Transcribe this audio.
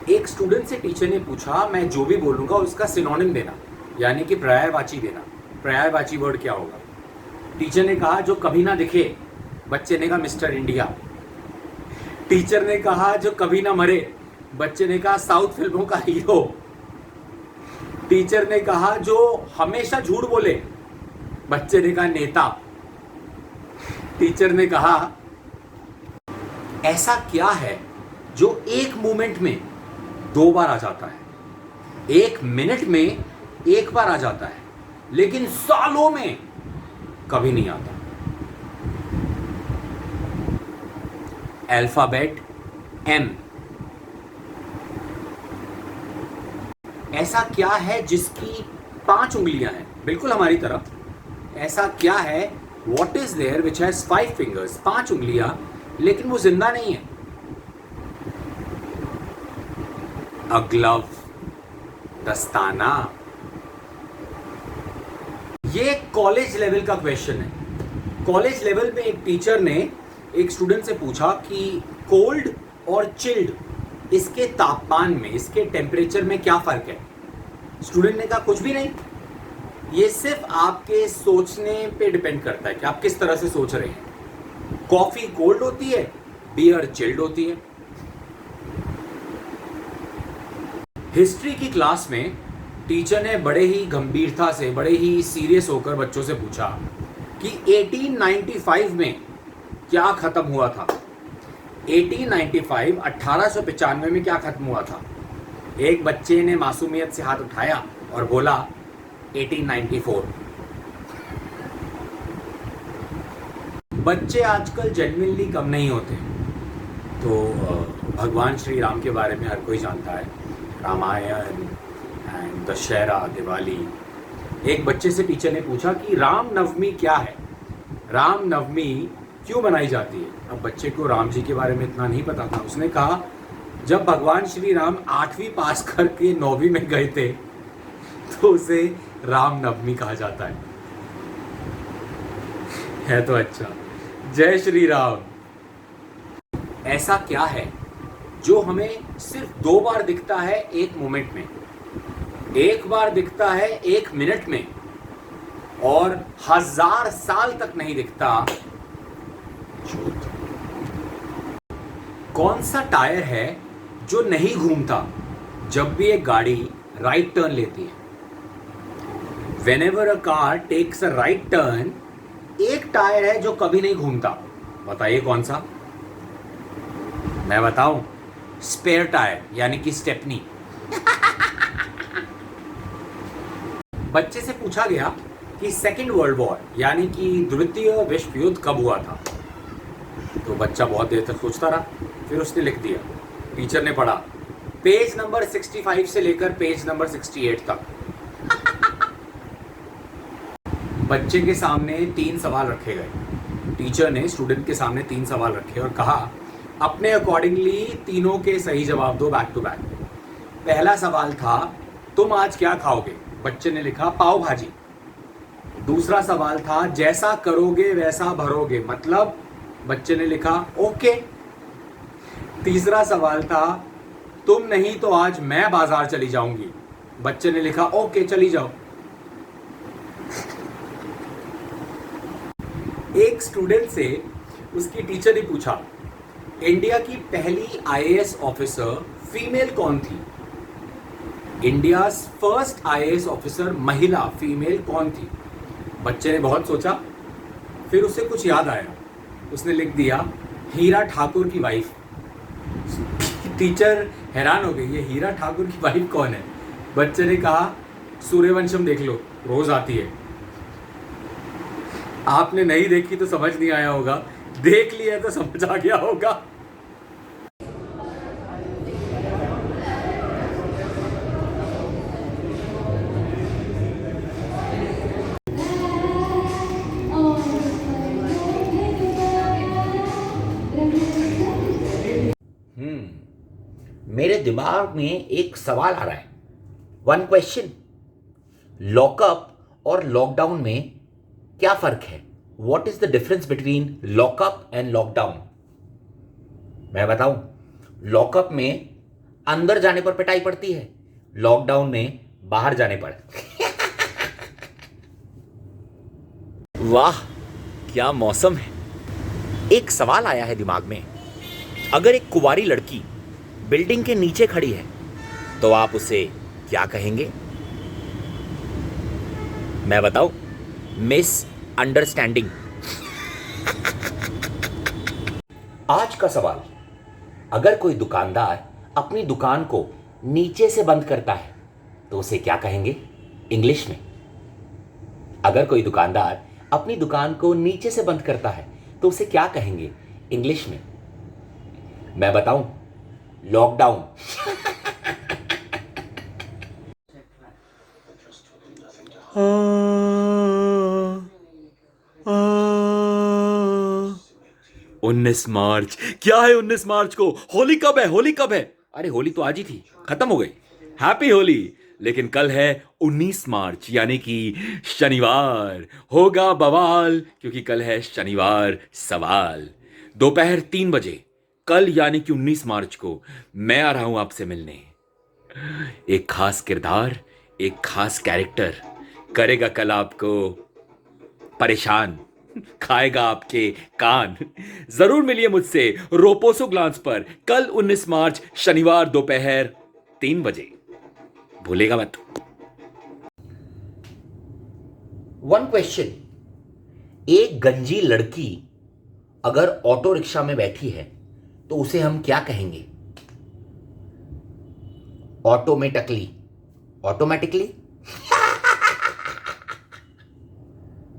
एक स्टूडेंट से टीचर ने पूछा, मैं जो भी बोलूंगा उसका सिनोनिम देना, यानी कि पर्यायवाची देना। पर्यायवाची वर्ड क्या होगा? टीचर ने कहा जो कभी ना दिखे। बच्चे ने कहा मिस्टर इंडिया। टीचर ने कहा जो कभी ना मरे। बच्चे ने कहा साउथ फिल्मों का हीरो। टीचर ने कहा जो हमेशा झूठ बोले। बच्चे ने कहा नेता। टीचर ने कहा ऐसा क्या है जो एक मोमेंट में 2 बार आ जाता है, 1 मिनट में 1 बार आ जाता है, लेकिन सालों में कभी नहीं आता? Alphabet M। ऐसा क्या है जिसकी 5 उंगलियां हैं, बिल्कुल हमारी तरफ? ऐसा क्या है, what is there which has 5 fingers, 5 उंगलियां, लेकिन वो जिंदा नहीं है? अ ग्लव, दस्ताना। ये कॉलेज लेवल का क्वेश्चन है। कॉलेज लेवल में एक टीचर ने एक स्टूडेंट से पूछा कि कोल्ड और चिल्ड, इसके तापमान में, इसके टेम्परेचर में क्या फर्क है? स्टूडेंट ने कहा कुछ भी नहीं, ये सिर्फ आपके सोचने पे डिपेंड करता है कि आप किस तरह से सोच रहे हैं। कॉफी कोल्ड होती है, बियर चिल्ड होती है। हिस्ट्री की क्लास में टीचर ने बड़े ही गंभीरता से, बड़े ही सीरियस होकर बच्चों से पूछा कि 1895 में क्या खत्म हुआ था? 1895, 1895 में क्या खत्म हुआ था? एक बच्चे ने मासूमियत से हाथ उठाया और बोला 1894। बच्चे आजकल जेन्युइनली कम नहीं होते। तो भगवान श्री राम के बारे में हर कोई जानता है, रामायण एंड दशहरा, दिवाली। एक बच्चे से टीचर ने पूछा कि राम नवमी क्या है, राम नवमी क्यों मनाई जाती है? अब बच्चे को राम जी के बारे में इतना नहीं पता था। उसने कहा जब भगवान श्री राम 8वीं पास करके 9वीं में गए थे तो उसे राम नवमी कहा जाता है तो अच्छा। जय श्री राम। ऐसा क्या है जो हमें सिर्फ 2 बार दिखता है 1 मोमेंट में, 1 बार दिखता है 1 मिनट में, और 1000 साल तक नहीं दिखता? कौन सा टायर है जो नहीं घूमता जब भी एक गाड़ी राइट टर्न लेती है? Whenever a car takes a right turn, एक टायर है जो कभी नहीं घूमता। बताइए कौन सा? मैं बताऊं? स्पेयर टायर, यानी कि स्टेपनी। बच्चे से पूछा गया कि सेकेंड वर्ल्ड वॉर, यानी कि द्वितीय विश्व युद्ध कब हुआ था? तो बच्चा बहुत देर तक सोचता रहा, फिर उसने लिख दिया। टीचर ने पढ़ा पेज नंबर 65 से लेकर पेज नंबर 68 तक। बच्चे के सामने 3 सवाल रखे गए। टीचर ने स्टूडेंट के सामने 3 सवाल रखे और कहा अपने अकॉर्डिंगली तीनों के सही जवाब दो बैक टू बैक। पहला सवाल था तुम आज क्या खाओगे? बच्चे ने लिखा पाव भाजी। दूसरा सवाल था जैसा करोगे वैसा भरोगे, मतलब बच्चे ने लिखा ओके। तीसरा सवाल था तुम नहीं तो आज मैं बाजार चली जाऊंगी। बच्चे ने लिखा ओके चली जाओ। एक स्टूडेंट से उसकी टीचर ने पूछा इंडिया की पहली आईएएस ऑफिसर फीमेल कौन थी? इंडिया फर्स्ट आईएएस ऑफिसर महिला फीमेल कौन थी? बच्चे ने बहुत सोचा, फिर उसे कुछ याद आया, उसने लिख दिया हीरा ठाकुर की वाइफ। टीचर हैरान हो गई, ये हीरा ठाकुर की वाइफ कौन है? बच्चे ने कहा सूर्यवंशम देख लो, रोज आती है। आपने नहीं देखी तो समझ नहीं आया होगा, देख लिया तो समझ आ गया होगा। मेरे दिमाग में एक सवाल आ रहा है, 1 क्वेश्चन। लॉकअप और लॉकडाउन में क्या फर्क है? What is the difference between lockup and lockdown? मैं बताऊं, लॉकअप में अंदर जाने पर पिटाई पड़ती है, लॉकडाउन में बाहर जाने पर। वाह क्या मौसम है। एक सवाल आया है दिमाग में, अगर एक कुंवारी लड़की बिल्डिंग के नीचे खड़ी है तो आप उसे क्या कहेंगे? मैं बताऊं? Miss understanding. आज का सवाल, अगर कोई दुकानदार अपनी दुकान को नीचे से बंद करता है तो उसे क्या कहेंगे इंग्लिश में? अगर कोई दुकानदार अपनी दुकान को नीचे से बंद करता है तो उसे क्या कहेंगे इंग्लिश में? मैं बताऊं? लॉकडाउन। उन्नीस मार्च क्या है? 19 मार्च को होली कब है? होली कब है? अरे होली तो आज ही थी, खत्म हो गई। हैप्पी होली। लेकिन कल है 19 मार्च, यानी कि शनिवार। होगा बवाल, क्योंकि कल है शनिवार सवाल। दोपहर 3 बजे कल यानी कि 19 मार्च को मैं आ रहा हूं आपसे मिलने। एक खास किरदार, एक खास कैरेक्टर करेगा कल आपको परेशान, खाएगा आपके कान। जरूर मिलिए मुझसे रोपोसो ग्लांस पर कल 19 मार्च शनिवार दोपहर 3 बजे। भूलेगा मत। वन क्वेश्चन, एक गंजी लड़की अगर ऑटो रिक्शा में बैठी है तो उसे हम क्या कहेंगे? Automatically, automatically